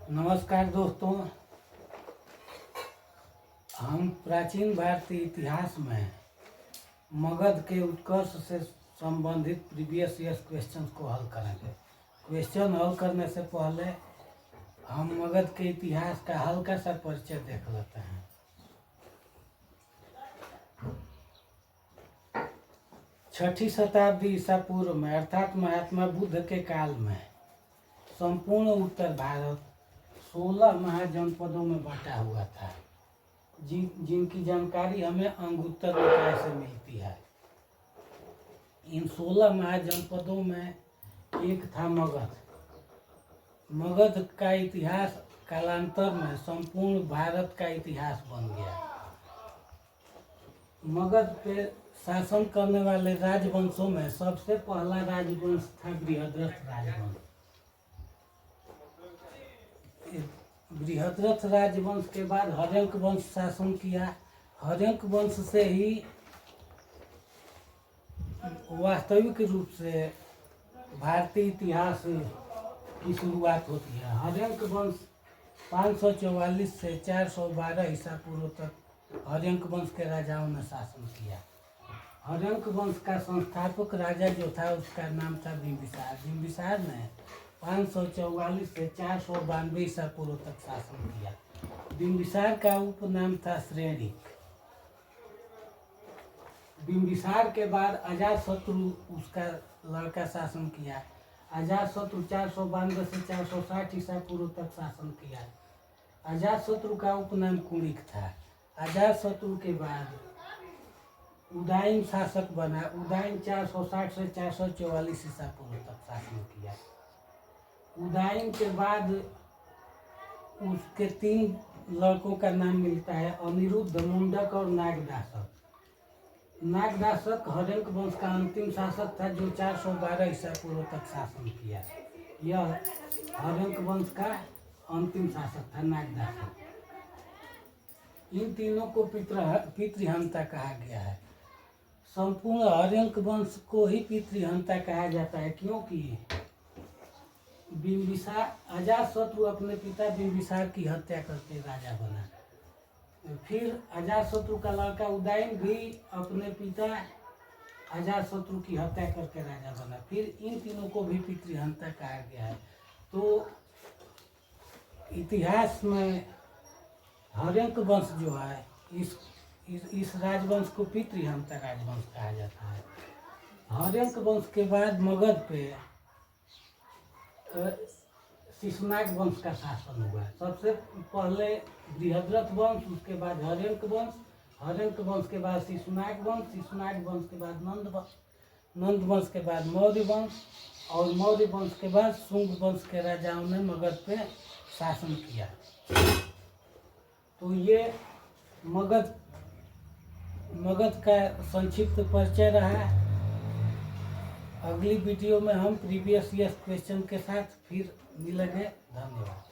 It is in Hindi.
नमस्कार दोस्तों, हम प्राचीन भारतीय इतिहास में मगध के उत्कर्ष से संबंधित प्रीवियस ईयर्स क्वेश्चन को हल करेंगे। क्वेश्चन हल करने से पहले हम मगध के इतिहास का हल्का सा परिचय देख लेते हैं। छठी शताब्दी ईसा पूर्व में अर्थात महात्मा बुद्ध के काल में संपूर्ण उत्तर भारत 16 महाजनपदों में बटा हुआ था, जिनकी जानकारी हमें अंगुत्तर निकाय से मिलती है। इन 16 महाजनपदों में एक था मगध। मगध का इतिहास कालांतर में संपूर्ण भारत का इतिहास बन गया। मगध पे शासन करने वाले राजवंशों में सबसे पहला राजवंश था बृहद्रथ राजवंश। बृहद्रथ राजवंश के बाद हर्यंक वंश शासन किया। हर्यंक वंश से ही वास्तविक रूप से भारतीय इतिहास की शुरुआत होती है। हर्यंक वंश 544 से 412 ईसा पूर्व तक हर्यंक वंश के राजाओं ने शासन किया। हर्यंक वंश का संस्थापक राजा जो था उसका नाम था बिंबिसार। बिंबिसार ने 544 से 492 ईसा पूर्व तक शासन किया। बिंबिसार का उपनाम था श्रेणिक। बिंबिसार के बाद अजातशत्रु उसका लड़का शासन किया। अजातशत्रु 492 से 460 ईसा पूर्व तक शासन किया। अजातशत्रु का उपनाम कुणिक था। अजातशत्रु के बाद उदायन शासक बना। उदायन 460 से 444 ईसा पूर्व तक शासन किया। उदायन के बाद उसके 3 लड़कों का नाम मिलता है, अनिरुद्ध, मुंडक और नागदासक। नागदासक हर्यंक वंश का अंतिम शासक था जो 412 ईसा पूर्व तक शासन किया। यह हर्यंक वंश का अंतिम शासक था नागदासक। इन तीनों को पितृहंता कहा गया है। संपूर्ण हर्यंक वंश को ही पितृहंता कहा जाता है क्योंकि बिंबिसार अजातशत्रु अपने पिता बिंबिसार की हत्या करके राजा बना। फिर अजातशत्रु का लड़का उदयन भी अपने पिता अजातशत्रु की हत्या करके राजा बना। फिर इन तीनों को भी पितृहंता कहा गया है। तो इतिहास में हर्यंक वंश जो है इस राजवंश को पितृहंता राजवंश कहा जाता है। हर्यंक वंश के बाद मगध पे शिशुनाग वंश का शासन हुआ। सबसे पहले बृहद्रथ वंश, उसके बाद हर्यंक वंश, हर्यंक वंश के बाद शिशुनाग वंश, शिशुनाग वंश के बाद नंद वंश, नंद वंश के बाद मौर्य वंश और मौर्य वंश के बाद शुंग वंश के राजाओं ने मगध पे शासन किया। तो ये मगध का संक्षिप्त परिचय रहा। अगली वीडियो में हम प्रीवियस ईयर्स क्वेश्चन के साथ फिर मिलेंगे। धन्यवाद।